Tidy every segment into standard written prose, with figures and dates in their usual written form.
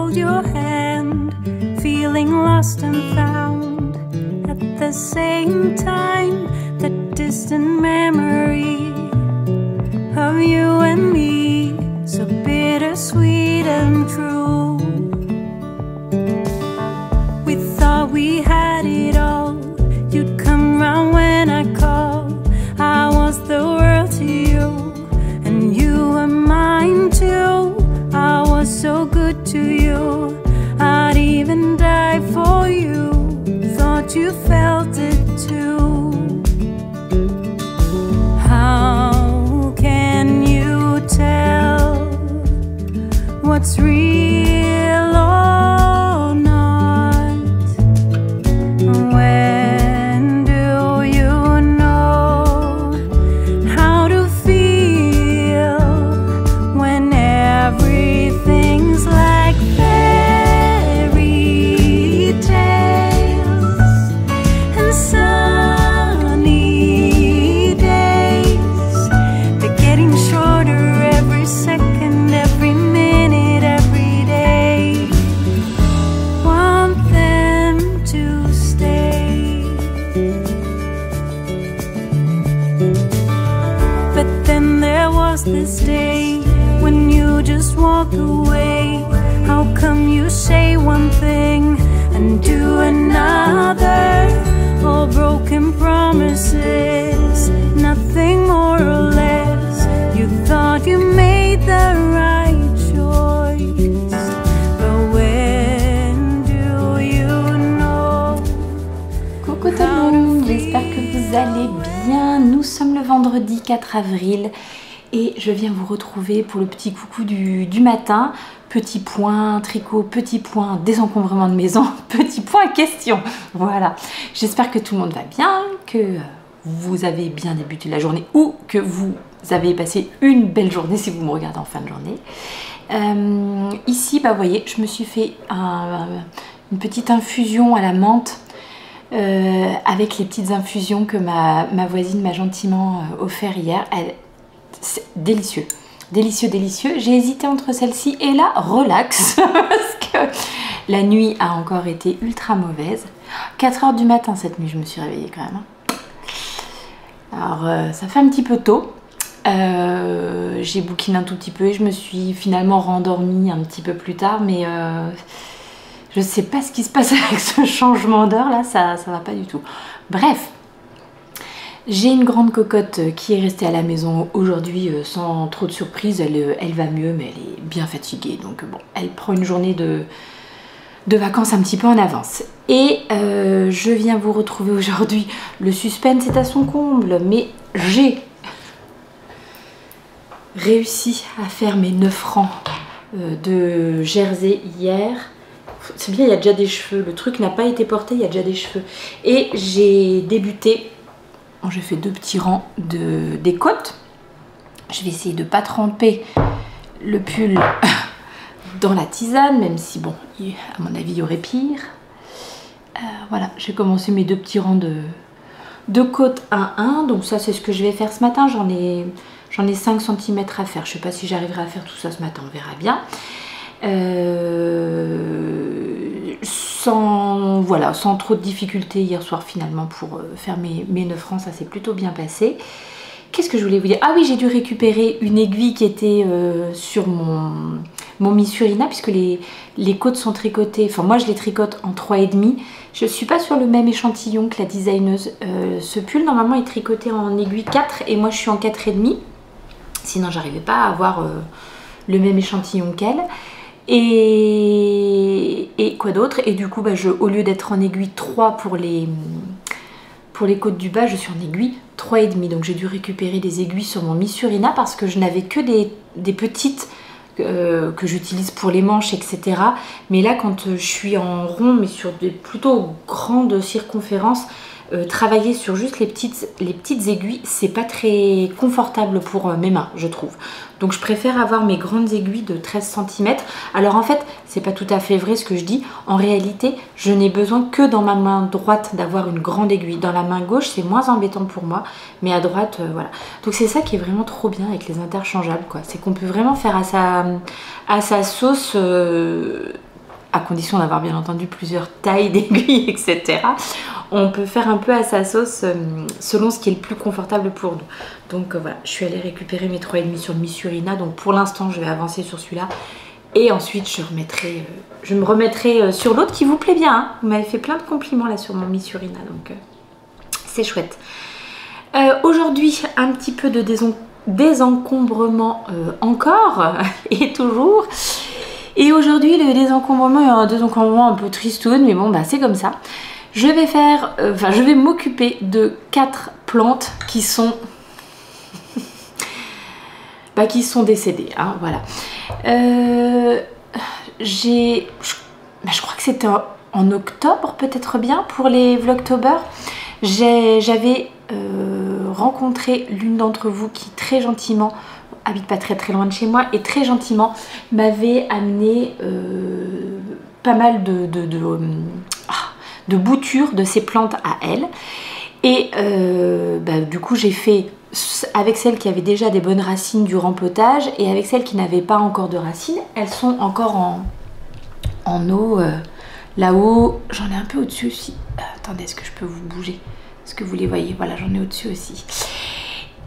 hold your hand, feeling lost and found. At the same time, the distant memory of you and me, so bittersweet and true. We thought we had it all, you'd come round when I called. I was the world to you, and you were mine too. I was so good to you, I'd even die for you. Thought you felt it too. How can you tell what's real or not? When do you know how to feel when everything's like fairy tales and sunny days? They're getting shorter every second, every minute, every day. Want them to stay. But then there was this day when you just walk away. How come you say one thing and do another? All broken promises, nothing more or less. You thought you made the right choice, but when do you know? Coucou tout le monde, j'espère que vous allez bien. Nous sommes le vendredi 4 avril et je viens vous retrouver pour le petit coucou du matin. Petit point tricot, petit point désencombrement de maison, petit point question. Voilà, j'espère que tout le monde va bien, que vous avez bien débuté la journée ou que vous avez passé une belle journée si vous me regardez en fin de journée. Ici, bah, vous voyez, je me suis fait une petite infusion à la menthe avec les petites infusions que ma voisine m'a gentiment offert hier. C'est délicieux. Délicieux, délicieux. J'ai hésité entre celle-ci et la relax parce que la nuit a encore été ultra mauvaise. 4 h du matin cette nuit, je me suis réveillée quand même. Alors, ça fait un petit peu tôt. J'ai bouquiné un tout petit peu et je me suis finalement rendormie un petit peu plus tard, mais je sais pas ce qui se passe avec ce changement d'heure là, ça va pas du tout. Bref. J'ai une grande cocotte qui est restée à la maison aujourd'hui sans trop de surprise. Elle va mieux, mais elle est bien fatiguée. Donc bon, elle prend une journée de vacances un petit peu en avance. Et je viens vous retrouver aujourd'hui. Le suspense est à son comble, mais j'ai réussi à faire mes 9 francs de jersey hier. C'est bien, il y a déjà des cheveux. Le truc n'a pas été porté, il y a déjà des cheveux. Et j'ai débuté... J'ai fait 2 petits rangs des côtes. Je vais essayer de ne pas tremper le pull dans la tisane, même si bon, à mon avis, il y aurait pire. Voilà, j'ai commencé mes 2 petits rangs de côtes 1-1. Donc ça, c'est ce que je vais faire ce matin. J'en ai 5 cm à faire. Je ne sais pas si j'arriverai à faire tout ça ce matin, on verra bien. Sans trop de difficultés hier soir finalement pour faire mes 9 francs, ça s'est plutôt bien passé. Qu'est-ce que je voulais vous dire? Ah oui, j'ai dû récupérer une aiguille qui était sur mon Misurina, puisque les côtes sont tricotées, enfin moi je les tricote en 3,5. Je ne suis pas sur le même échantillon que la designeuse. Ce pull normalement est tricoté en aiguille 4 et moi je suis en 4,5. Sinon j'arrivais pas à avoir le même échantillon qu'elle. Et quoi d'autre? Et du coup, bah, au lieu d'être en aiguille 3 pour les côtes du bas, je suis en aiguille 3,5. Donc j'ai dû récupérer des aiguilles sur mon Misurina parce que je n'avais que des petites que j'utilise pour les manches, etc. Mais là, quand je suis en rond, mais sur des plutôt grandes circonférences, travailler sur juste les petites aiguilles, c'est pas très confortable pour mes mains, je trouve. Donc je préfère avoir mes grandes aiguilles de 13 cm. Alors en fait, c'est pas tout à fait vrai ce que je dis. En réalité, je n'ai besoin que dans ma main droite d'avoir une grande aiguille. Dans la main gauche, c'est moins embêtant pour moi. Mais à droite, voilà. Donc c'est ça qui est vraiment trop bien avec les interchangeables, quoi. C'est qu'on peut vraiment faire à sa sauce à condition d'avoir bien entendu plusieurs tailles d'aiguilles, etc. On peut faire un peu à sa sauce selon ce qui est le plus confortable pour nous. Donc voilà, je suis allée récupérer mes 3,5 sur le Misurina. Donc pour l'instant, je vais avancer sur celui-là. Et ensuite, je me remettrai sur l'autre qui vous plaît bien. Hein. Vous m'avez fait plein de compliments là sur mon Misurina. Donc c'est chouette. Aujourd'hui, un petit peu de désencombrement encore et toujours. Et aujourd'hui, le désencombrement est un désencombrement un peu tristoun, mais bon, bah c'est comme ça. Je vais m'occuper de 4 plantes qui sont qui sont décédées, hein, voilà. Je crois que c'était en octobre, peut-être bien, pour les Vlogtober. J'avais rencontré l'une d'entre vous qui très gentiment habite pas très loin de chez moi et très gentiment m'avait amené pas mal de boutures de ces plantes à elle. Et du coup j'ai fait avec celles qui avaient déjà des bonnes racines du rempotage et avec celles qui n'avaient pas encore de racines. Elles sont encore en eau là-haut. J'en ai un peu au-dessus aussi. Attendez, est-ce que je peux vous bouger? Est-ce que vous les voyez? Voilà, j'en ai au-dessus aussi.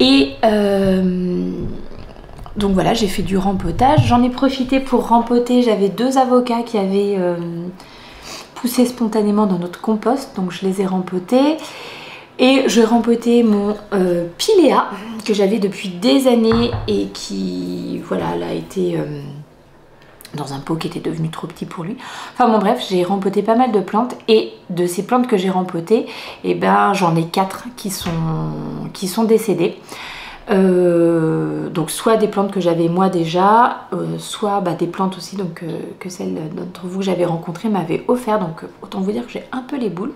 Et donc voilà, j'ai fait du rempotage. J'en ai profité pour rempoter. J'avais 2 avocats qui avaient poussé spontanément dans notre compost. Donc je les ai rempotés. Et j'ai rempoté mon Pilea que j'avais depuis des années et qui, voilà, elle a été dans un pot qui était devenu trop petit pour lui. Enfin bon bref, j'ai rempoté pas mal de plantes et de ces plantes que j'ai rempotées, et ben j'en ai 4 qui sont décédées. Donc soit des plantes que j'avais moi déjà, soit des plantes aussi donc, que celle d'entre vous que j'avais rencontrée m'avait offert. Donc autant vous dire que j'ai un peu les boules.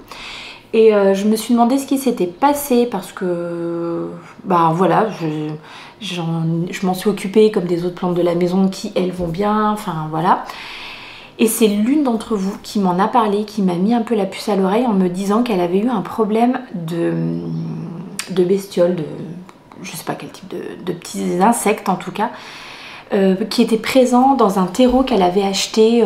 Et je me suis demandé ce qui s'était passé parce que, voilà, je m'en suis occupée comme des autres plantes de la maison qui, elles, vont bien, enfin voilà. Et c'est l'une d'entre vous qui m'en a parlé, qui m'a mis un peu la puce à l'oreille en me disant qu'elle avait eu un problème de bestioles, je sais pas quel type de petits insectes en tout cas, qui étaient présents dans un terreau qu'elle avait acheté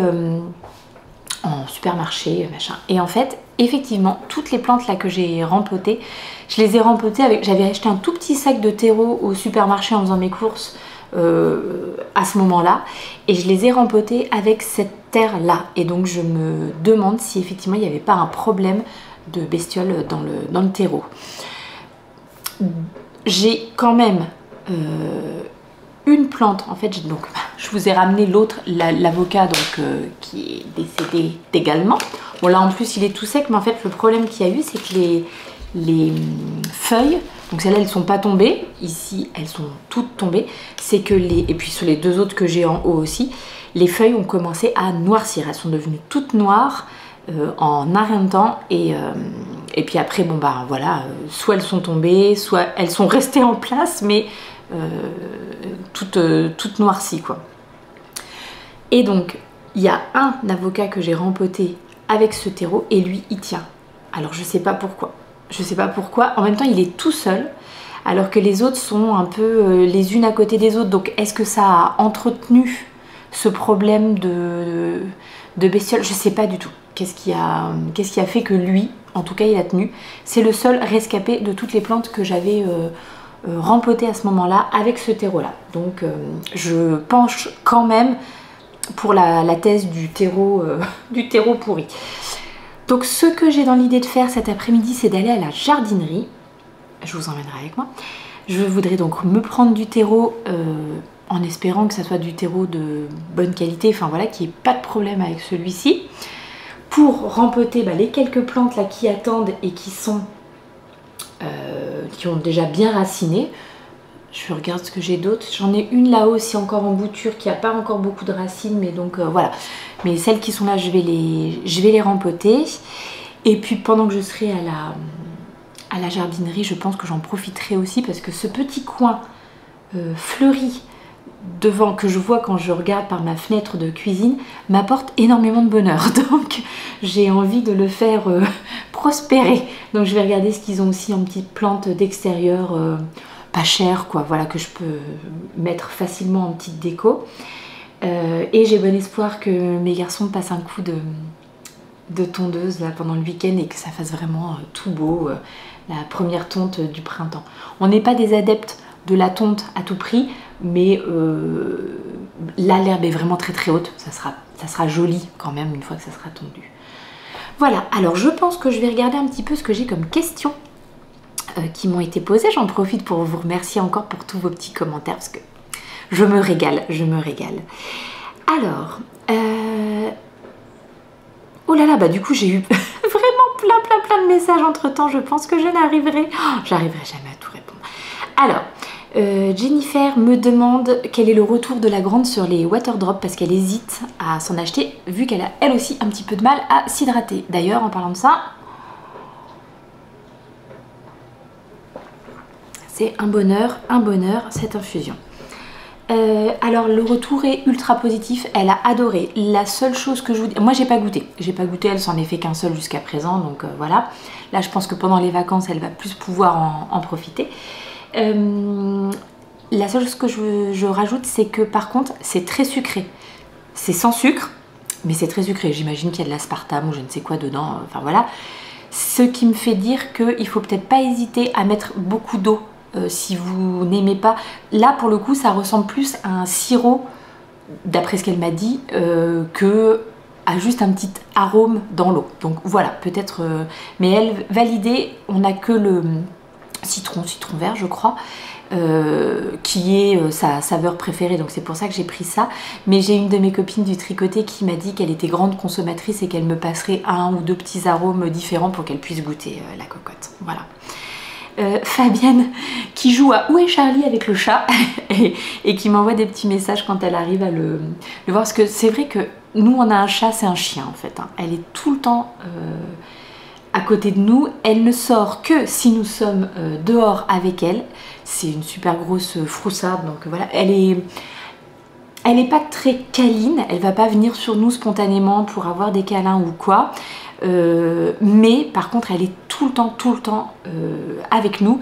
en supermarché, machin. Et en fait, effectivement, toutes les plantes là que j'ai rempotées, je les ai rempotées avec... J'avais acheté un tout petit sac de terreau au supermarché en faisant mes courses à ce moment-là. Et je les ai rempotées avec cette terre-là. Et donc, je me demande si effectivement, il n'y avait pas un problème de bestiole dans le terreau. J'ai quand même... une plante, en fait, donc je vous ai ramené l'autre, l'avocat qui est décédé également. Bon là en plus il est tout sec, mais en fait le problème qu'il y a eu c'est que les feuilles, donc celles-là elles sont pas tombées, ici elles sont toutes tombées, c'est que et puis sur les 2 autres que j'ai en haut aussi, les feuilles ont commencé à noircir, elles sont devenues toutes noires en un rien de temps et puis après bon voilà, soit elles sont tombées, soit elles sont restées en place, mais toute noircie quoi. Et donc il y a un avocat que j'ai rempoté avec ce terreau et lui il tient. Alors je sais pas pourquoi, en même temps il est tout seul alors que les autres sont un peu les unes à côté des autres. Donc est-ce que ça a entretenu ce problème de bestiole? Je sais pas du tout. Qu'est-ce qui a fait que lui, en tout cas il a tenu. C'est le seul rescapé de toutes les plantes que j'avais rempoté à ce moment-là avec ce terreau là. Donc je penche quand même pour la thèse du terreau pourri. Donc ce que j'ai dans l'idée de faire cet après-midi, c'est d'aller à la jardinerie. Je vous emmènerai avec moi. Je voudrais donc me prendre du terreau en espérant que ça soit du terreau de bonne qualité, enfin voilà, qu'il n'y ait pas de problème avec celui-ci, pour rempoter les quelques plantes là qui attendent et qui ont déjà bien raciné. Je regarde ce que j'ai d'autre. J'en ai une là-haut aussi encore en bouture qui n'a pas encore beaucoup de racines, mais donc voilà. Mais celles qui sont là, je vais les rempoter. Et puis pendant que je serai à la jardinerie, je pense que j'en profiterai aussi parce que ce petit coin fleuri devant que je vois quand je regarde par ma fenêtre de cuisine m'apporte énormément de bonheur. Donc j'ai envie de le faire prospérer. Donc je vais regarder ce qu'ils ont aussi en petites plantes d'extérieur pas chères quoi, voilà, que je peux mettre facilement en petite déco. Et j'ai bon espoir que mes garçons passent un coup de tondeuse là, pendant le week-end et que ça fasse vraiment tout beau, la première tonte du printemps. On n'est pas des adeptes de la tonte à tout prix, mais là l'herbe est vraiment très très haute, ça sera joli quand même une fois que ça sera tondu. Voilà, alors je pense que je vais regarder un petit peu ce que j'ai comme questions qui m'ont été posées. J'en profite pour vous remercier encore pour tous vos petits commentaires parce que je me régale, je me régale. Alors, oh là là, bah du coup j'ai eu vraiment plein de messages entre temps. Je pense que je n'arriverai, j'arriverai jamais à tout répondre. Alors, Jennifer me demande quel est le retour de la grande sur les water drops parce qu'elle hésite à s'en acheter vu qu'elle a elle aussi un petit peu de mal à s'hydrater. D'ailleurs, en parlant de ça, c'est un bonheur cette infusion. Alors le retour est ultra positif, elle a adoré. La seule chose que je vous dis, moi j'ai pas goûté, elle s'en est fait qu'un seul jusqu'à présent, donc voilà. Là je pense que pendant les vacances elle va plus pouvoir en profiter. La seule chose que je rajoute, c'est que par contre c'est très sucré. C'est sans sucre, mais c'est très sucré. J'imagine qu'il y a de l'aspartame ou je ne sais quoi dedans, enfin voilà. Ce qui me fait dire qu'il faut peut-être pas hésiter à mettre beaucoup d'eau. Si vous n'aimez pas, là pour le coup ça ressemble plus à un sirop d'après ce qu'elle m'a dit que à juste un petit arôme dans l'eau. Donc voilà, peut-être mais elle validée, on n'a que le citron vert je crois qui est sa saveur préférée, donc c'est pour ça que j'ai pris ça. Mais j'ai une de mes copines du tricoté qui m'a dit qu'elle était grande consommatrice et qu'elle me passerait un ou deux petits arômes différents pour qu'elle puisse goûter la cocotte. Voilà. Fabienne qui joue à Où est Charlie avec le chat et qui m'envoie des petits messages quand elle arrive à le voir, parce que c'est vrai que nous on a un chat, c'est un chien en fait, hein. Elle est tout le temps à côté de nous, elle ne sort que si nous sommes dehors avec elle. C'est une super grosse froussarde, donc voilà, elle est pas très câline, elle va pas venir sur nous spontanément pour avoir des câlins ou quoi. Mais par contre elle est tout le temps avec nous,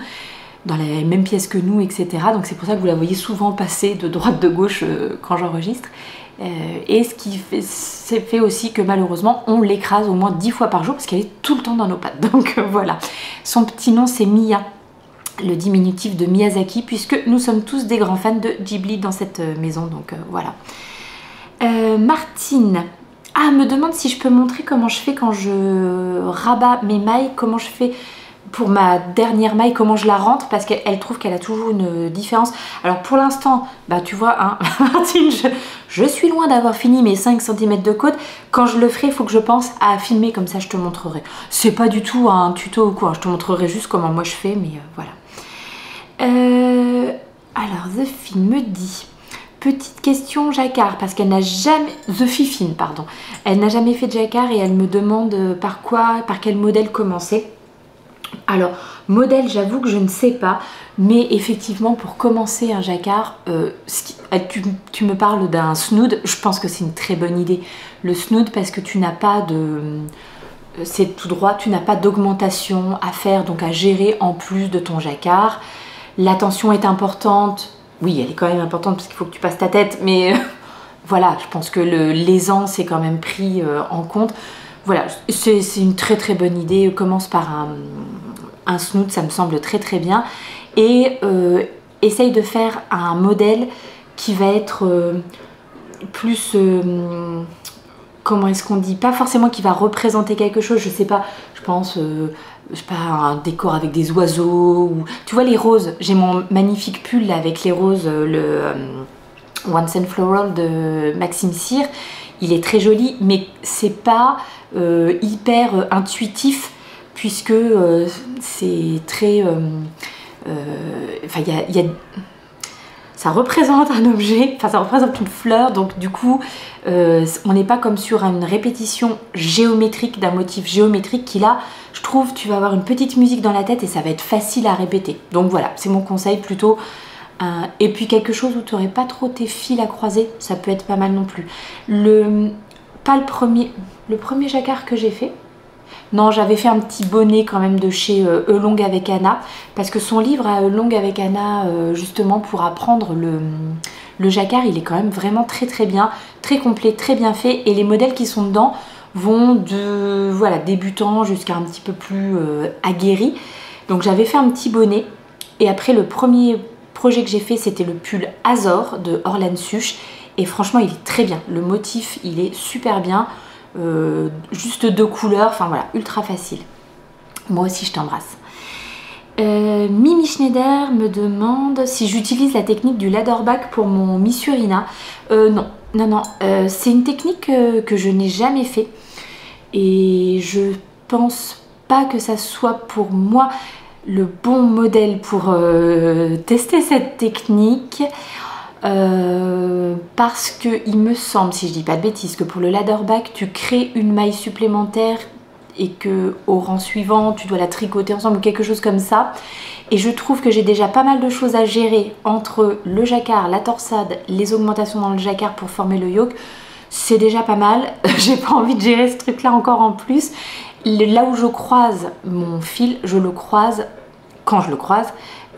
dans la même pièce que nous, etc. Donc c'est pour ça que vous la voyez souvent passer de droite de gauche quand j'enregistre. Et ce qui fait aussi que malheureusement on l'écrase au moins 10 fois par jour parce qu'elle est tout le temps dans nos pattes. Donc voilà, son petit nom c'est Mia, le diminutif de Miyazaki, puisque nous sommes tous des grands fans de Ghibli dans cette maison. Donc voilà. Martine me demande si je peux montrer comment je fais quand je rabats mes mailles, comment je fais pour ma dernière maille, comment je la rentre, parce qu'elle trouve qu'elle a toujours une différence. Alors pour l'instant, bah tu vois, hein, Martine, je suis loin d'avoir fini mes 5 cm de côte. Quand je le ferai, il faut que je pense à filmer, comme ça je te montrerai. C'est pas du tout un tuto ou quoi, je te montrerai juste comment moi je fais, mais voilà. Alors The Fine me dit... Petite question jacquard, parce qu'elle n'a jamais... The Fifine, pardon. Elle n'a jamais fait de jacquard et elle me demande par quel modèle commencer. Alors, modèle, j'avoue que je ne sais pas, mais effectivement, pour commencer un jacquard, tu me parles d'un snood, je pense que c'est une très bonne idée. Le snood, parce que tu n'as pas de... C'est tout droit, tu n'as pas d'augmentation à faire, donc à gérer en plus de ton jacquard. La tension est importante. Oui, elle est quand même importante parce qu'il faut que tu passes ta tête, mais voilà, je pense que l'aisance est quand même pris en compte. Voilà, c'est une très bonne idée. Commence par un snood, ça me semble très bien. Et essaye de faire un modèle qui va être plus... comment est-ce qu'on dit? Pas forcément qui va représenter quelque chose, je sais pas, je pense... je sais pas, un décor avec des oiseaux, ou... Tu vois les roses, j'ai mon magnifique pull là, avec les roses, le Once and Floral de Maxime Cyr. Il est très joli, mais c'est pas hyper intuitif, puisque c'est très... Enfin, ça représente un objet, enfin ça représente une fleur, donc du coup on n'est pas comme sur une répétition géométrique d'un motif géométrique qui là, je trouve, tu vas avoir une petite musique dans la tête et ça va être facile à répéter. Donc voilà, c'est mon conseil plutôt. Et puis quelque chose où tu n'aurais pas trop tes fils à croiser, ça peut être pas mal non plus. Le premier jacquard que j'ai fait, non, j'avais fait un petit bonnet quand même de chez Eulong avec Anna, parce que son livre à Eulong avec Anna, justement pour apprendre Le jacquard, il est quand même vraiment très bien, très complet, très bien fait. Et les modèles qui sont dedans vont de voilà, débutants jusqu'à un petit peu plus aguerris. Donc j'avais fait un petit bonnet. Et après, le premier projet que j'ai fait, c'était le pull Azor de Orlan Such. Et franchement, il est très bien. Le motif, il est super bien. Juste 2 couleurs, enfin voilà, ultra facile. Moi aussi, je t'embrasse. Mimi Schneider me demande si j'utilise la technique du ladderback pour mon Missurina. Non, c'est une technique que je n'ai jamais fait et je pense pas que ça soit pour moi le bon modèle pour tester cette technique. Parce que il me semble, si je dis pas de bêtises, que pour le ladderback tu crées une maille supplémentaire et que au rang suivant tu dois la tricoter ensemble ou quelque chose comme ça, et je trouve que j'ai déjà pas mal de choses à gérer entre le jacquard, la torsade, les augmentations dans le jacquard pour former le yoke. C'est déjà pas mal. J'ai pas envie de gérer ce truc là encore en plus. Là où je croise mon fil, je le croise quand je le croise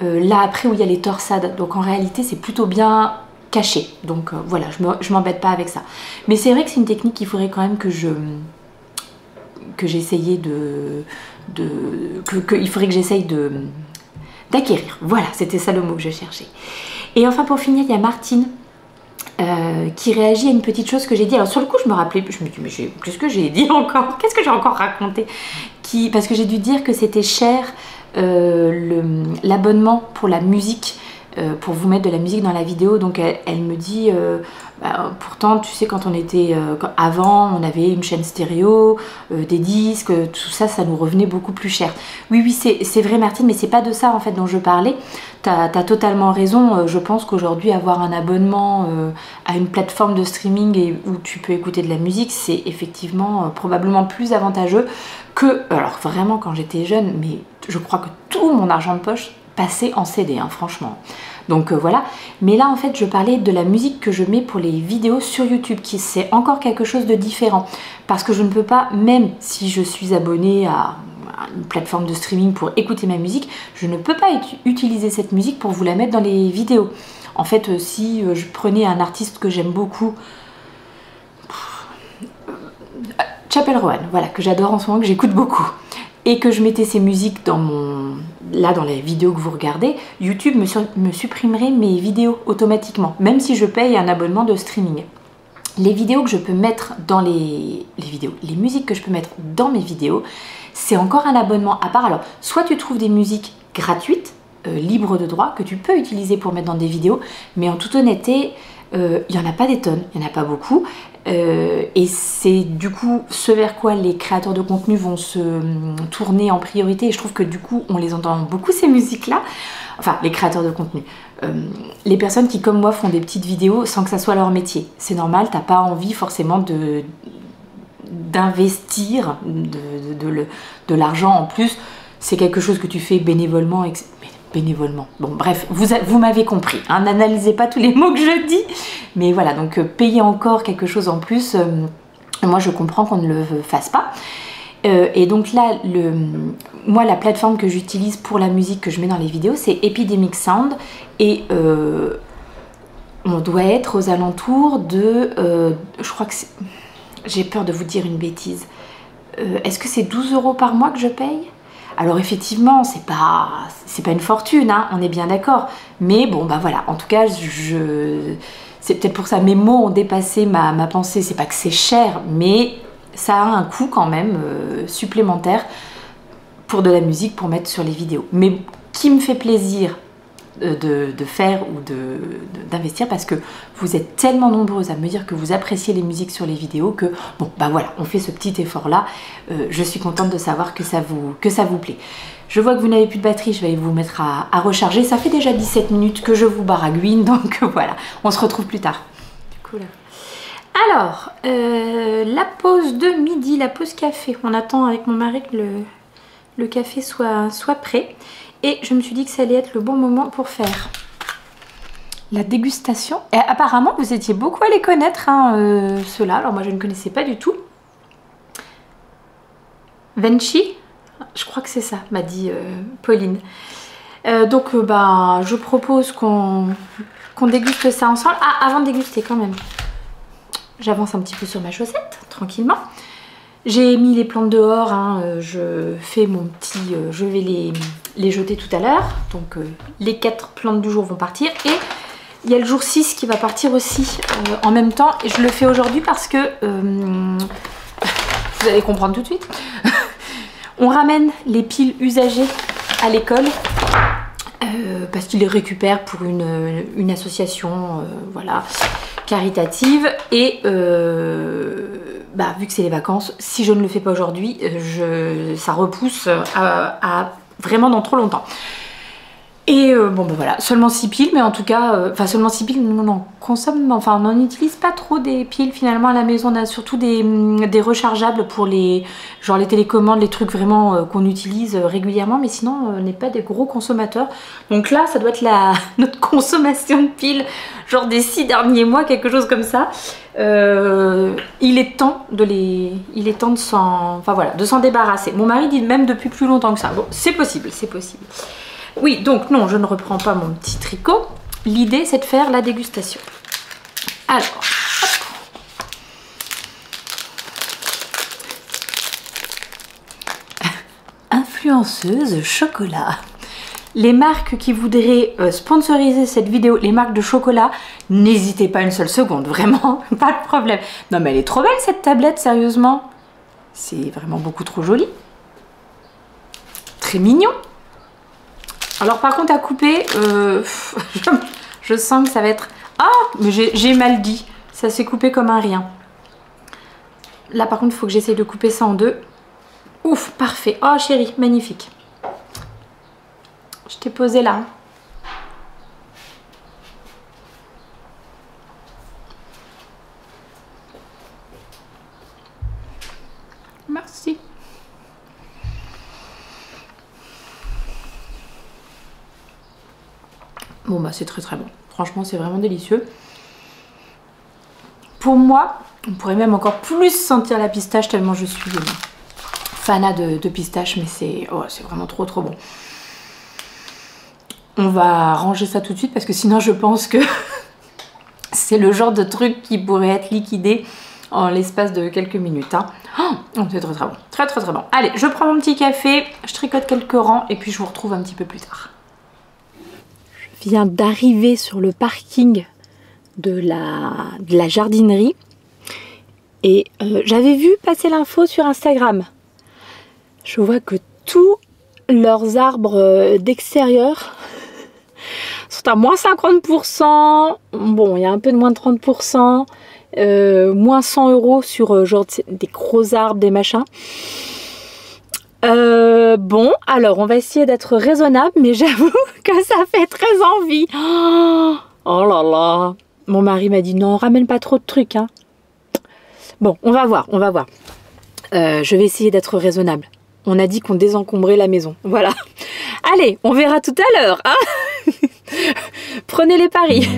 là après où il y a les torsades, donc en réalité c'est plutôt bien caché, donc voilà, je m'embête pas avec ça. Mais c'est vrai que c'est une technique qu'il faudrait quand même que j'essayais il faudrait que j'essaye d'acquérir. Voilà, c'était ça le mot que je cherchais. Et enfin pour finir, il y a Martine qui réagit à une petite chose que j'ai dit. Alors sur le coup je me rappelais, je me dis mais qu'est-ce que j'ai dit encore, qu'est-ce que j'ai encore raconté, parce que j'ai dû dire que c'était cher l'abonnement pour la musique, pour vous mettre de la musique dans la vidéo. Donc elle me dit pourtant tu sais quand on était avant on avait une chaîne stéréo, des disques, tout ça, ça nous revenait beaucoup plus cher. Oui c'est vrai Martine, mais c'est pas de ça en fait dont je parlais. T'as totalement raison. Je pense qu'aujourd'hui avoir un abonnement à une plateforme de streaming où tu peux écouter de la musique, c'est effectivement probablement plus avantageux que, alors vraiment quand j'étais jeune, mais je crois que tout mon argent de poche passait en CD, hein, franchement. Donc voilà, mais là en fait je parlais de la musique que je mets pour les vidéos sur YouTube, qui c'est encore quelque chose de différent, parce que je ne peux pas, même si je suis abonnée à une plateforme de streaming pour écouter ma musique, je ne peux pas utiliser cette musique pour vous la mettre dans les vidéos. En fait, si je prenais un artiste que j'aime beaucoup, Chappell Roan, voilà, que j'adore en ce moment, que j'écoute beaucoup, et que je mettais ces musiques dans dans les vidéos que vous regardez, YouTube me supprimerait mes vidéos automatiquement, même si je paye un abonnement de streaming. Les vidéos que je peux mettre dans les musiques que je peux mettre dans mes vidéos, c'est encore un abonnement à part. Alors, soit tu trouves des musiques gratuites, libres de droit, que tu peux utiliser pour mettre dans des vidéos, mais en toute honnêteté, il n'y en a pas des tonnes, il n'y en a pas beaucoup. Et c'est du coup ce vers quoi les créateurs de contenu vont se tourner en priorité, et je trouve que du coup on les entend beaucoup ces musiques là, enfin les créateurs de contenu, les personnes qui comme moi font des petites vidéos sans que ça soit leur métier. C'est normal, t'as pas envie forcément d'investir de l'argent en plus, c'est quelque chose que tu fais bénévolement, bénévolement. Bon bref, vous m'avez compris, hein, n'analysez pas tous les mots que je dis, mais voilà, donc payer encore quelque chose en plus, moi je comprends qu'on ne le fasse pas. Et donc là, moi la plateforme que j'utilise pour la musique que je mets dans les vidéos, c'est Epidemic Sound, et on doit être aux alentours de, je crois que c'est, j'ai peur de vous dire une bêtise, est-ce que c'est 12 € par mois que je paye ? Alors effectivement, c'est pas une fortune, hein, on est bien d'accord. Mais bon, bah voilà, en tout cas, c'est peut-être pour ça, mes mots ont dépassé ma pensée. C'est pas que c'est cher, mais ça a un coût quand même supplémentaire pour de la musique, pour mettre sur les vidéos. Mais qui me fait plaisir de faire ou d'investir, parce que vous êtes tellement nombreuses à me dire que vous appréciez les musiques sur les vidéos que bon bah voilà, on fait ce petit effort là. Je suis contente de savoir que ça vous plaît. Je vois que vous n'avez plus de batterie, je vais vous mettre à recharger. Ça fait déjà 17 minutes que je vous baragouine, donc voilà, on se retrouve plus tard. Cool. Alors la pause de midi, la pause café, on attend avec mon mari que le café soit prêt. Et je me suis dit que ça allait être le bon moment pour faire la dégustation. Et apparemment, vous étiez beaucoup à les connaître, hein, ceux-là. Alors moi, je ne connaissais pas du tout. Venchi, je crois que c'est ça, m'a dit Pauline. Ben, je propose qu'on déguste ça ensemble. Ah, avant de déguster quand même, j'avance un petit peu sur ma chaussette, tranquillement. J'ai mis les plantes dehors, hein, je fais mon petit... je vais les jeter tout à l'heure. Donc les 4 plantes du jour vont partir. Et il y a le jour 6 qui va partir aussi en même temps. Et je le fais aujourd'hui parce que... vous allez comprendre tout de suite. On ramène les piles usagées à l'école. Parce qu'ils les récupèrent pour une association voilà, caritative. Et bah, vu que c'est les vacances, si je ne le fais pas aujourd'hui, ça repousse à vraiment dans trop longtemps. Et bon ben voilà, seulement 6 piles, mais en tout cas, enfin seulement 6 piles, on en consomme, enfin on n'en utilise pas trop des piles finalement à la maison. On a surtout des rechargeables pour genre les télécommandes, les trucs vraiment qu'on utilise régulièrement, mais sinon on n'est pas des gros consommateurs. Donc là, ça doit être notre consommation de piles, genre des 6 derniers mois, quelque chose comme ça. Il est temps de s'en débarrasser. Mon mari dit même depuis plus longtemps que ça. Bon, c'est possible, c'est possible. Oui, donc non, je ne reprends pas mon petit tricot. L'idée, c'est de faire la dégustation. Alors, hop. Influenceuse chocolat. Les marques qui voudraient sponsoriser cette vidéo, les marques de chocolat, n'hésitez pas une seule seconde, vraiment, pas de problème. Non mais elle est trop belle cette tablette, sérieusement. C'est vraiment beaucoup trop joli. Très mignon. Alors par contre à couper, je sens que ça va être... Ah, mais j'ai mal dit, ça s'est coupé comme un rien. Là par contre il faut que j'essaye de couper ça en deux. Ouf, parfait. Oh chérie, magnifique. Je t'ai posé là. Merci. Bon bah c'est très très bon. Franchement c'est vraiment délicieux. Pour moi, on pourrait même encore plus sentir la pistache tellement je suis fanat de pistache, mais c'est vraiment trop trop bon. On va ranger ça tout de suite parce que sinon je pense que c'est le genre de truc qui pourrait être liquidé en l'espace de quelques minutes. Hein. Oh, c'est très très bon. Très très très bon. Allez, je prends mon petit café, je tricote quelques rangs et puis je vous retrouve un petit peu plus tard. Je viens d'arriver sur le parking de la jardinerie et j'avais vu passer l'info sur Instagram. Je vois que tous leurs arbres d'extérieur sont à moins 50%. Bon, il y a un peu de moins de 30%. Moins 100 € sur genre des gros arbres, des machins. Bon, alors on va essayer d'être raisonnable, mais j'avoue que ça fait très envie. Oh là là. Mon mari m'a dit non, ramène pas trop de trucs. Hein. Bon, on va voir, on va voir. Je vais essayer d'être raisonnable. On a dit qu'on désencombrait la maison. Voilà. Allez, on verra tout à l'heure. Hein. Prenez les paris.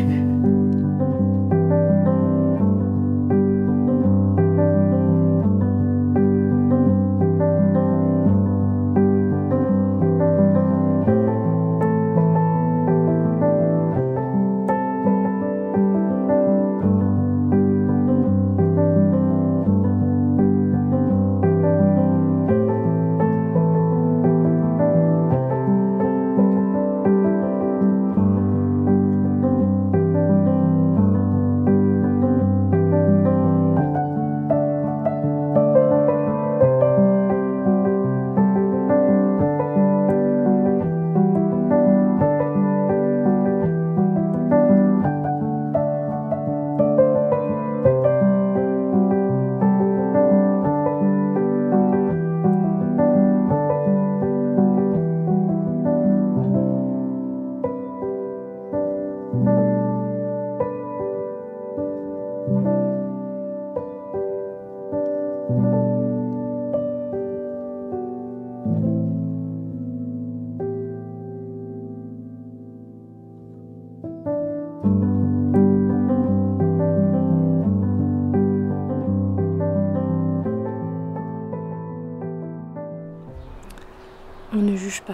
On ne juge pas.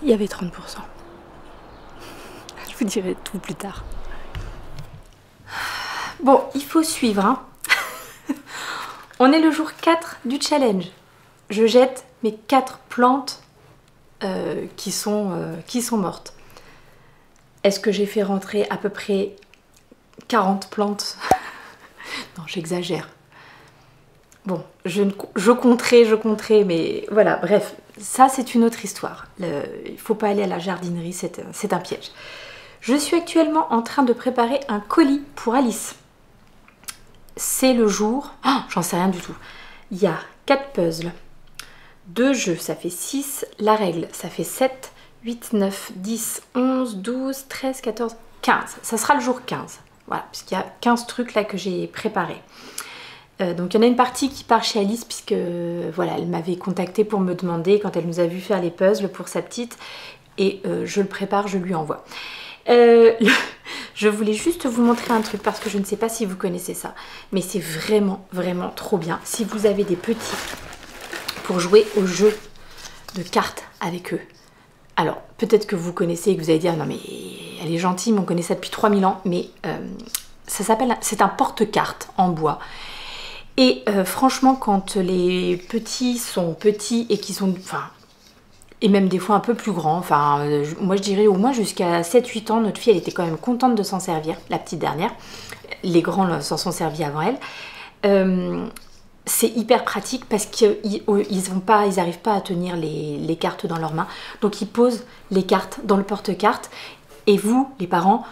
il y avait 30%. Je vous dirai tout plus tard. Bon, il faut suivre, hein. On est le jour 4 du challenge. Je jette mes 4 plantes qui sont mortes. Est-ce que j'ai fait rentrer à peu près 40 plantes? Non, j'exagère. Bon, je compterai, mais voilà, bref, ça c'est une autre histoire. Il ne faut pas aller à la jardinerie, c'est un piège. Je suis actuellement en train de préparer un colis pour Alice. C'est le jour... Oh, j'en sais rien du tout. Il y a 4 puzzles, 2 jeux, ça fait 6, la règle, ça fait 7, 8, 9, 10, 11, 12, 13, 14, 15. Ça sera le jour 15. Voilà, puisqu'il y a 15 trucs là que j'ai préparés. Donc il y en a une partie qui part chez Alice puisque voilà, elle m'avait contacté pour me demander quand elle nous a vu faire les puzzles pour sa petite et je le prépare, je lui envoie. Je voulais juste vous montrer un truc parce que je ne sais pas si vous connaissez ça, mais c'est vraiment vraiment trop bien si vous avez des petits pour jouer au jeu de cartes avec eux. Alors peut-être que vous connaissez et que vous allez dire non mais elle est gentille, mais on connaît ça depuis 3000 ans, mais ça s'appelle, c'est un porte-cartes en bois. Et franchement, quand les petits sont petits et qui sont, enfin, et même des fois un peu plus grands, enfin, moi je dirais au moins jusqu'à 7-8 ans, notre fille elle était quand même contente de s'en servir, la petite dernière. Les grands s'en sont servis avant elle. C'est hyper pratique parce qu'ils n'arrivent pas à tenir les cartes dans leurs mains. Donc ils posent les cartes dans le porte-cartes et vous, les parents,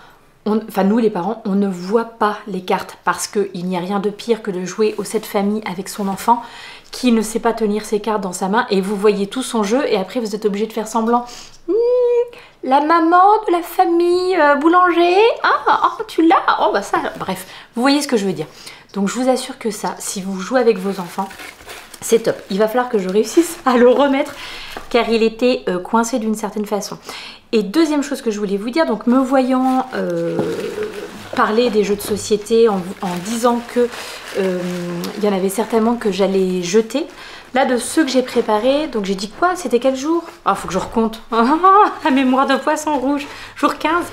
nous les parents, on ne voit pas les cartes parce qu'il n'y a rien de pire que de jouer au 7 famille avec son enfant qui ne sait pas tenir ses cartes dans sa main et vous voyez tout son jeu et après vous êtes obligé de faire semblant. La maman de la famille boulanger, ah, oh, tu l'as, oh bah ça, bref, vous voyez ce que je veux dire. Donc je vous assure que ça, si vous jouez avec vos enfants, c'est top. Il va falloir que je réussisse à le remettre car il était coincé d'une certaine façon. Et deuxième chose que je voulais vous dire, donc me voyant parler des jeux de société en disant que il y en avait certainement que j'allais jeter. Là, de ceux que j'ai préparés, donc j'ai dit quoi? C'était quel jour? Ah, faut que je recompte. La mémoire de poisson rouge. Jour 15.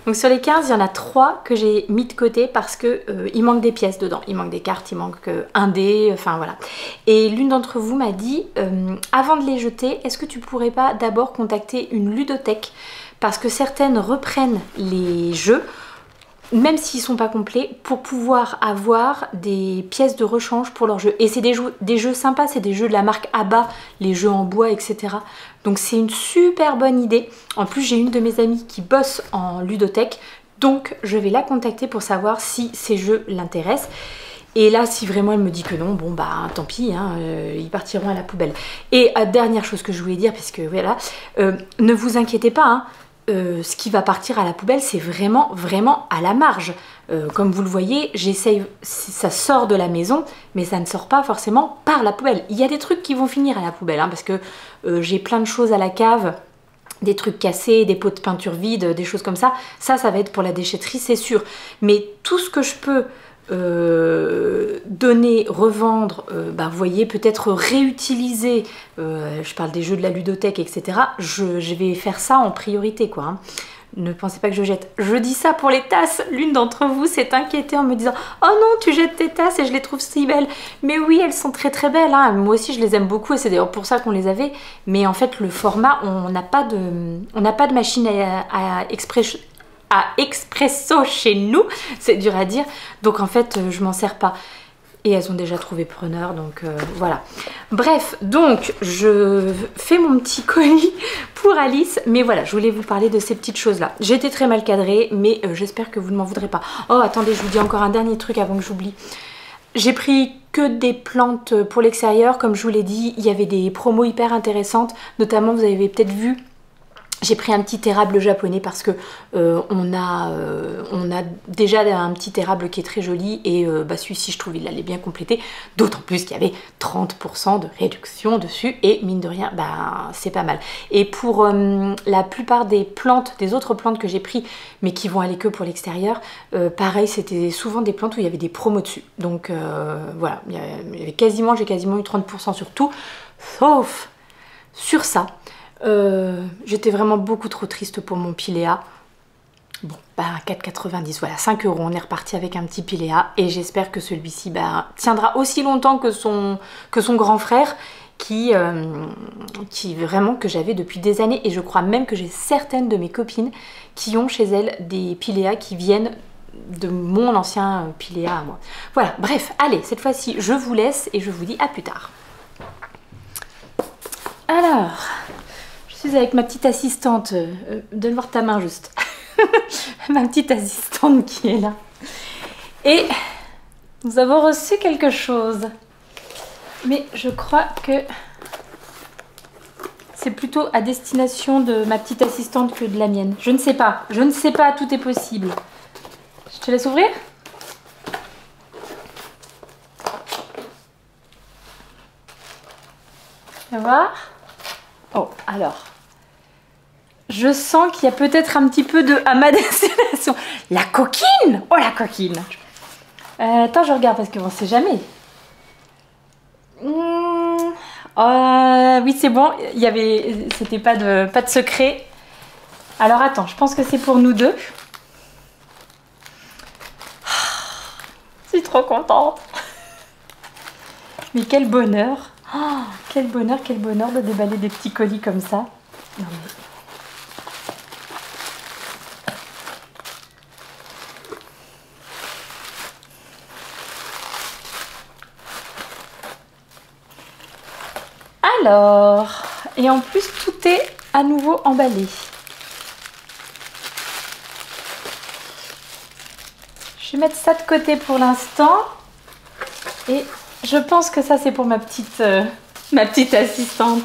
Donc sur les 15, il y en a 3 que j'ai mis de côté parce que il manque des pièces dedans. Il manque des cartes, il manque un dé, enfin voilà. Et l'une d'entre vous m'a dit, avant de les jeter, est-ce que tu pourrais pas d'abord contacter une ludothèque? Parce que certaines reprennent les jeux, même s'ils ne sont pas complets, pour pouvoir avoir des pièces de rechange pour leurs jeux. Et c'est des jeux sympas, c'est des jeux de la marque ABBA, les jeux en bois, etc. Donc c'est une super bonne idée. En plus, j'ai une de mes amies qui bosse en ludothèque, donc je vais la contacter pour savoir si ces jeux l'intéressent. Et là, si vraiment elle me dit que non, bon bah tant pis, hein, ils partiront à la poubelle. Et dernière chose que je voulais dire, puisque voilà, ne vous inquiétez pas, hein, ce qui va partir à la poubelle, c'est vraiment, vraiment à la marge. Comme vous le voyez, j'essaye, ça sort de la maison, mais ça ne sort pas forcément par la poubelle. Il y a des trucs qui vont finir à la poubelle, hein, parce que j'ai plein de choses à la cave, des trucs cassés, des pots de peinture vides, des choses comme ça. Ça va être pour la déchetterie, c'est sûr. Mais tout ce que je peux donner, revendre, vous voyez, peut-être réutiliser, je parle des jeux de la ludothèque, etc. Je vais faire ça en priorité, quoi, hein. Ne pensez pas que je jette. Je dis ça pour les tasses. L'une d'entre vous s'est inquiétée en me disant « Oh non, tu jettes tes tasses et je les trouve si belles. » Mais oui, elles sont très très belles, hein. Moi aussi, je les aime beaucoup et c'est d'ailleurs pour ça qu'on les avait. Mais en fait, le format, on n'a pas de machine à expresso chez nous, c'est dur à dire, donc en fait je m'en sers pas et elles ont déjà trouvé preneur, donc voilà. Bref, donc je fais mon petit colis pour Alice, mais voilà, je voulais vous parler de ces petites choses là. J'ai été très mal cadrée, mais j'espère que vous ne m'en voudrez pas. Oh attendez, je vous dis encore un dernier truc avant que j'oublie. J'ai pris que des plantes pour l'extérieur, comme je vous l'ai dit, il y avait des promos hyper intéressantes, notamment vous avez peut-être vu, j'ai pris un petit érable japonais parce que on a déjà un petit érable qui est très joli et celui-ci je trouve il allait bien compléter, d'autant plus qu'il y avait 30% de réduction dessus et mine de rien c'est pas mal. Et pour la plupart des plantes, des autres plantes que j'ai pris mais qui vont aller que pour l'extérieur, pareil c'était souvent des plantes où il y avait des promos dessus. Donc voilà, j'ai quasiment eu 30% sur tout, sauf sur ça. J'étais vraiment beaucoup trop triste pour mon Pilea. Bon, bah 4,90, voilà, 5 €. On est reparti avec un petit Pilea et j'espère que celui-ci tiendra aussi longtemps que son grand frère qui vraiment que j'avais depuis des années, et je crois même que j'ai certaines de mes copines qui ont chez elles des Pilea qui viennent de mon ancien Pilea à moi. Voilà, bref, allez, cette fois-ci je vous laisse et je vous dis à plus tard. Alors, je suis avec ma petite assistante, donne-moi ta main juste. Ma petite assistante qui est là. Et nous avons reçu quelque chose. Mais je crois que c'est plutôt à destination de ma petite assistante que de la mienne. Je ne sais pas, tout est possible. Je te laisse ouvrir ? Tu vas voir ? Oh, alors. Je sens qu'il y a peut-être un petit peu de à ma destination. La coquine! Oh, la coquine! Attends, je regarde parce qu'on ne sait jamais. Oui, c'est bon. C'était pas de secret. Alors, attends, je pense que c'est pour nous deux. Je suis trop contente. Mais quel bonheur. Quel bonheur de déballer des petits colis comme ça. Non, mais... Alors, et en plus tout est à nouveau emballé. Je vais mettre ça de côté pour l'instant. Et je pense que ça c'est pour ma petite assistante.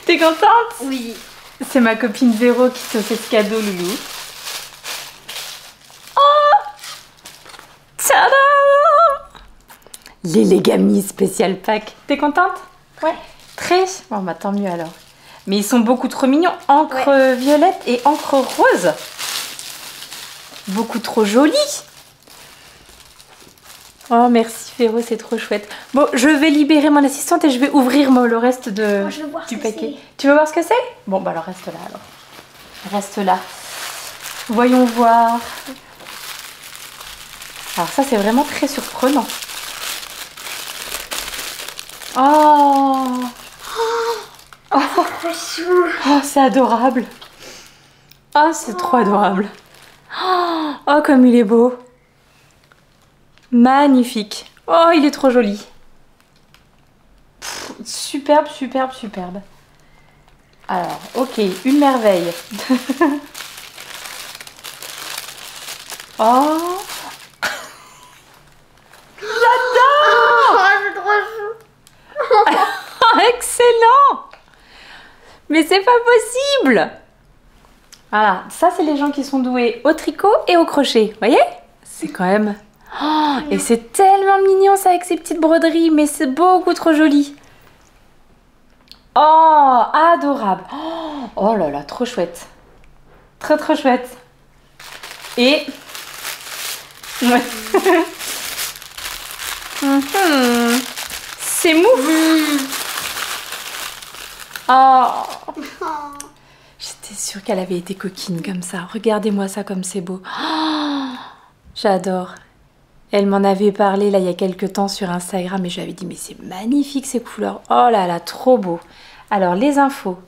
T'es contente? Oui. C'est ma copine Véro qui te fait ce cadeau, Loulou. Tadam! Les Legami Special Pack. T'es contente? Ouais. Très. Bon, bah tant mieux alors. Mais ils sont beaucoup trop mignons. Encre violette et encre rose. Beaucoup trop jolis. Oh, merci Véro, c'est trop chouette. Bon, je vais libérer mon assistante et je vais ouvrir le reste du paquet. Tu veux voir ce que c'est? Bon, bah alors reste là alors. Reste là. Voyons voir. Alors ça, c'est vraiment très surprenant. Oh, c'est adorable. Oh, c'est trop adorable. Oh, comme il est beau. Magnifique. Oh, il est trop joli. Pff, superbe, superbe, superbe. Alors, ok, une merveille. Oh. Excellent! Mais c'est pas possible! Voilà, ça c'est les gens qui sont doués au tricot et au crochet. Vous voyez? C'est quand même... Oh, et c'est tellement mignon ça avec ces petites broderies, mais c'est beaucoup trop joli. Oh, adorable! Oh là là, trop chouette. Très trop chouette. Et... Ouais. C'est mou. Oh. J'étais sûre qu'elle avait été coquine comme ça. Regardez-moi ça comme c'est beau. Oh. J'adore. Elle m'en avait parlé là il y a quelques temps sur Instagram et je lui avais dit mais c'est magnifique ces couleurs. Oh là là, trop beau. Alors les infos.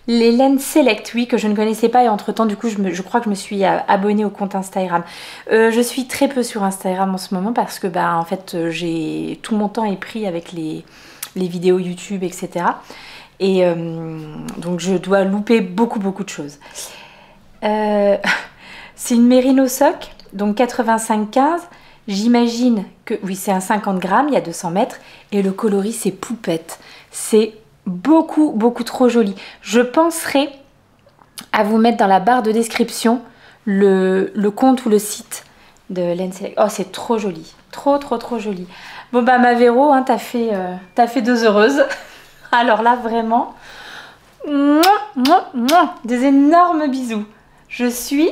Les laines Select, oui, que je ne connaissais pas et entre temps du coup je crois que je me suis abonnée au compte Instagram. Je suis très peu sur Instagram en ce moment parce que bah en fait tout mon temps est pris avec les vidéos YouTube, etc. Et donc je dois louper beaucoup de choses. C'est une Merino Sock, donc 85,15. J'imagine que oui c'est un 50 grammes, il y a 200 mètres et le coloris c'est poupette. C'est beaucoup trop joli. Je penserai à vous mettre dans la barre de description le compte ou le site de Laine Select. Oh c'est trop joli, trop joli. Bon bah ma Véro, hein, t'as fait deux heureuses. Alors là vraiment des énormes bisous. Je suis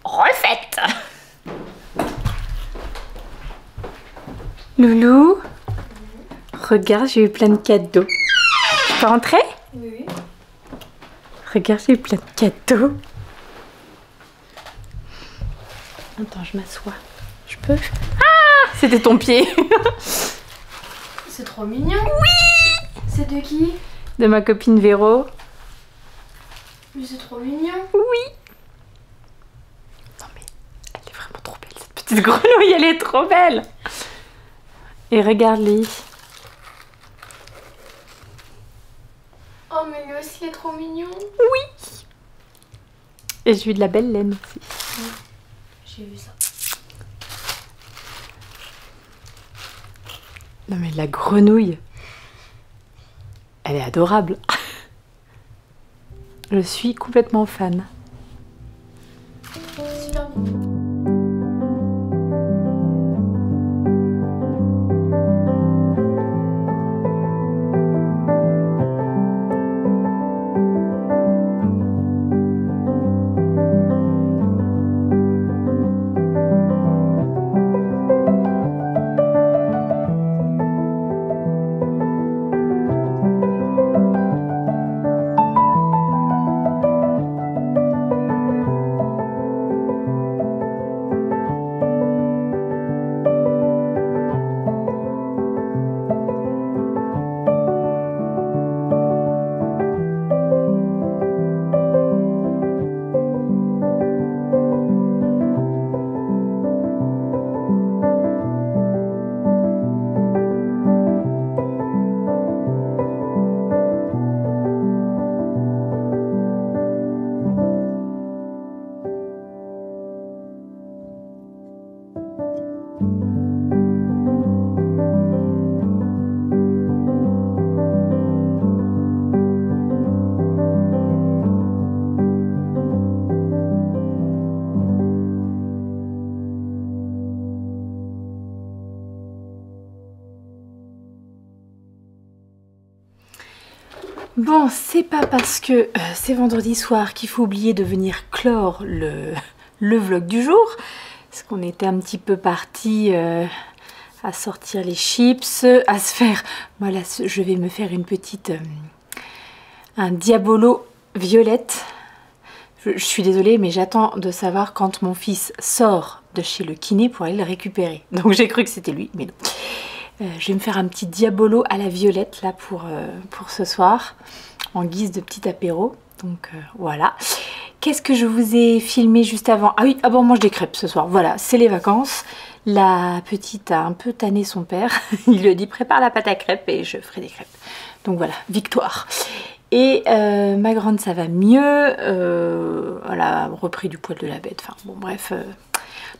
refaite. Loulou, Regarde, j'ai eu plein de cadeaux. Je peux rentrer? Oui. Regarde, j'ai eu plein de cadeaux. Attends, je m'assois. Je peux? Ah! C'était ton pied. C'est trop mignon. Oui. C'est de qui? De ma copine Véro. Mais c'est trop mignon. Oui. Non mais, elle est vraiment trop belle cette petite grenouille, elle est trop belle. Et regarde-les. Oh mais lui aussi il est trop mignon. Oui. Et j'ai eu de la belle laine aussi. J'ai vu ça. Non mais la grenouille, elle est adorable. Je suis complètement fan. Super mignon. Bon, c'est pas parce que c'est vendredi soir qu'il faut oublier de venir clore le vlog du jour. Parce qu'on était un petit peu parti à sortir les chips, à se faire... Voilà, je vais me faire une petite... un diabolo violette. Je suis désolée, mais j'attends de savoir quand mon fils sort de chez le kiné pour aller le récupérer. Donc j'ai cru que c'était lui, mais non. Je vais me faire un petit diabolo à la violette là pour ce soir, en guise de petit apéro. Donc voilà. Qu'est-ce que je vous ai filmé juste avant? Ah oui, ah bon, on mange des crêpes ce soir. Voilà, c'est les vacances. La petite a un peu tanné son père. Il lui a dit prépare la pâte à crêpes et je ferai des crêpes. Donc voilà, victoire. Et ma grande ça va mieux. Elle a repris du poil de la bête. Enfin bon bref.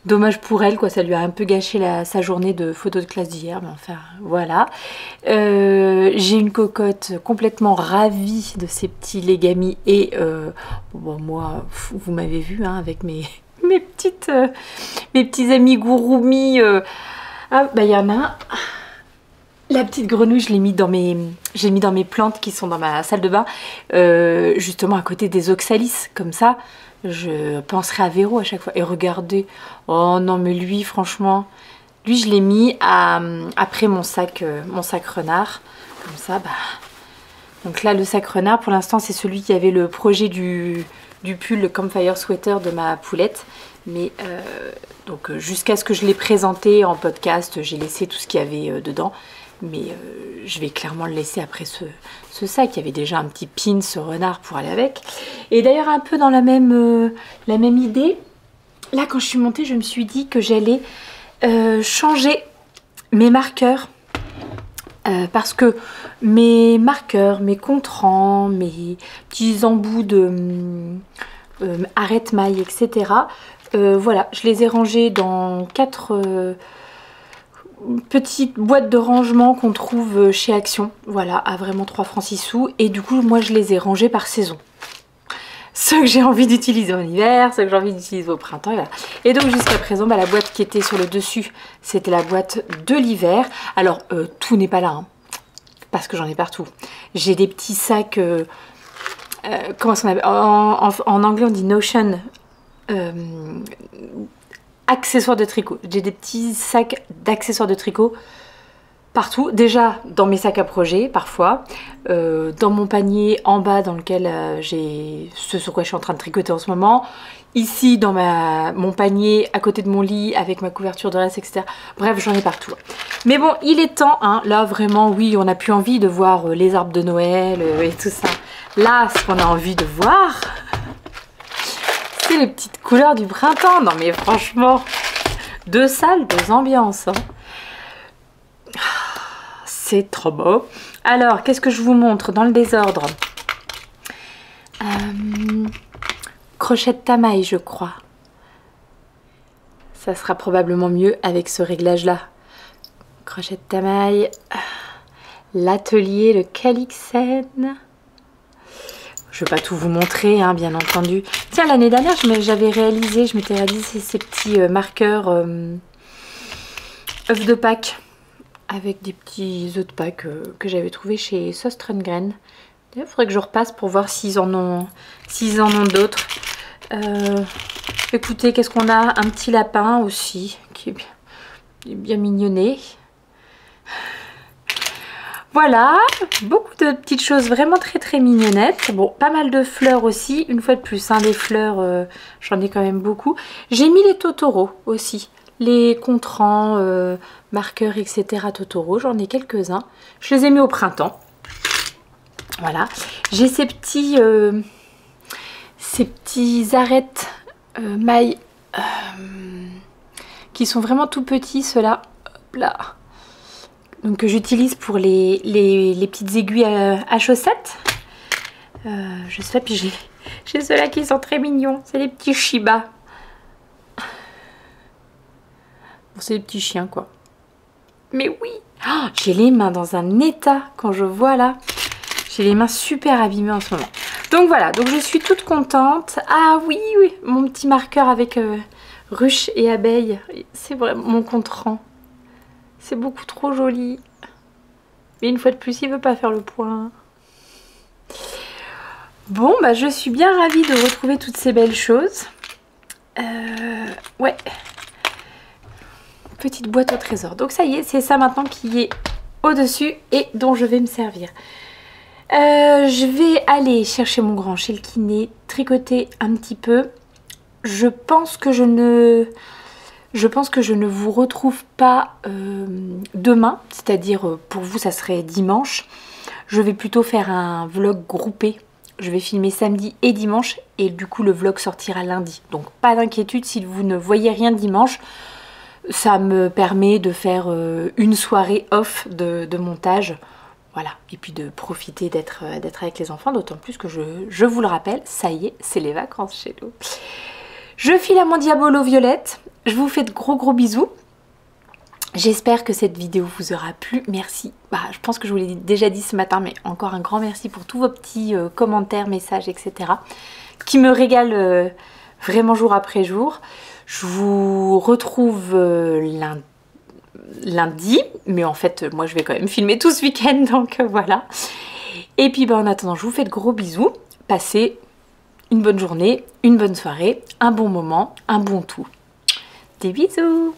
Dommage pour elle, quoi, ça lui a un peu gâché sa journée de photo de classe d'hier, mais enfin, voilà. J'ai une cocotte complètement ravie de ces petits leggami et bon, moi, vous m'avez vu hein, avec mes petits amis gouroumi. Ah, bah il y en a un. La petite grenouille, je l'ai mis dans mes plantes qui sont dans ma salle de bain, justement à côté des oxalis, comme ça. Je penserai à Véro à chaque fois. Et regardez, oh non mais lui franchement, lui je l'ai mis après mon sac renard. Comme ça, bah. Donc là le sac renard pour l'instant c'est celui qui avait le projet du pull Campfire Sweater de ma poulette. Mais donc jusqu'à ce que je l'ai présenté en podcast, j'ai laissé tout ce qu'il y avait dedans. Mais je vais clairement le laisser après ce sac. Il y avait déjà un petit pin, ce renard pour aller avec. Et d'ailleurs un peu dans la même idée, là quand je suis montée, je me suis dit que j'allais changer mes marqueurs. Parce que mes marqueurs, mes contrants, mes petits embouts de arrête-maille, etc. Voilà, je les ai rangés dans 4... petite boîte de rangement qu'on trouve chez Action, voilà, à vraiment 3 francs 6 sous. Et du coup, moi, je les ai rangés par saison. Ceux que j'ai envie d'utiliser en hiver, ceux que j'ai envie d'utiliser au printemps, et voilà. Et donc, jusqu'à présent, bah, la boîte qui était sur le dessus, c'était la boîte de l'hiver. Alors, tout n'est pas là, hein, parce que j'en ai partout. J'ai des petits sacs, comment est-ce qu'on appelle en anglais, on dit Notion, accessoires de tricot. J'ai des petits sacs d'accessoires de tricot partout, déjà dans mes sacs à projet parfois, dans mon panier en bas dans lequel j'ai ce sur quoi je suis en train de tricoter en ce moment, ici dans mon panier à côté de mon lit avec ma couverture de reste, etc. Bref, j'en ai partout. Mais bon, il est temps, hein, là vraiment, oui, on n'a plus envie de voir les arbres de Noël et tout ça. Là, ce qu'on a envie de voir, c'est les petites couleurs du printemps. Non mais franchement, deux salles, deux ambiances, hein. C'est trop beau. Alors, qu'est-ce que je vous montre dans le désordre? Crochet de tamaille, je crois. Ça sera probablement mieux avec ce réglage-là. Crochet de tamaille. L'atelier, le Calixen. Je ne vais pas tout vous montrer, hein, bien entendu. Tiens, l'année dernière, je m'étais réalisé ces petits marqueurs œufs de Pâques. Avec des petits œufs de Pâques que j'avais trouvé chez Søstrengren. Il faudrait que je repasse pour voir s'ils en ont d'autres. Écoutez, qu'est-ce qu'on a? Un petit lapin aussi, qui est bien mignonné. Voilà, beaucoup de petites choses vraiment très très mignonnettes. Bon, pas mal de fleurs aussi, une fois de plus, hein, des fleurs, j'en ai quand même beaucoup. J'ai mis les Totoro aussi. Les contrans, marqueurs, etc. Totoro, j'en ai quelques-uns. Je les ai mis au printemps. Voilà. J'ai ces petits arêtes mailles qui sont vraiment tout petits, ceux-là. Hop là. Donc que j'utilise pour les petites aiguilles à chaussettes. Je sais, puis j'ai ceux-là qui sont très mignons. C'est les petits Shiba. Bon, c'est des petits chiens, quoi. Mais oui, oh, j'ai les mains dans un état quand je vois là. J'ai les mains super abîmées en ce moment. Donc voilà, donc je suis toute contente. Ah oui, oui, mon petit marqueur avec ruche et abeille. C'est vraiment mon contrant. C'est beaucoup trop joli. Mais une fois de plus, il veut pas faire le point. Bon, bah je suis bien ravie de retrouver toutes ces belles choses. Ouais. Petite boîte au trésor. Donc ça y est, c'est ça maintenant qui est au-dessus et dont je vais me servir. Je vais aller chercher mon grand chez le kiné, tricoter un petit peu. Je pense que je ne vous retrouve pas demain, c'est-à-dire pour vous ça serait dimanche. Je vais plutôt faire un vlog groupé. Je vais filmer samedi et dimanche et du coup le vlog sortira lundi. Donc pas d'inquiétude si vous ne voyez rien dimanche. Ça me permet de faire une soirée off de montage. Voilà, et puis de profiter d'être avec les enfants, d'autant plus que je vous le rappelle, ça y est, c'est les vacances chez nous. Je file à mon diabolo violette, je vous fais de gros bisous. J'espère que cette vidéo vous aura plu, merci. Bah, je pense que je vous l'ai déjà dit ce matin, mais encore un grand merci pour tous vos petits commentaires, messages, etc. qui me régalent vraiment jour après jour. Je vous retrouve lundi, mais en fait moi je vais quand même filmer tout ce week-end, donc voilà. Et puis en attendant, je vous fais de gros bisous, passez une bonne journée, une bonne soirée, un bon moment, un bon tout. Des bisous.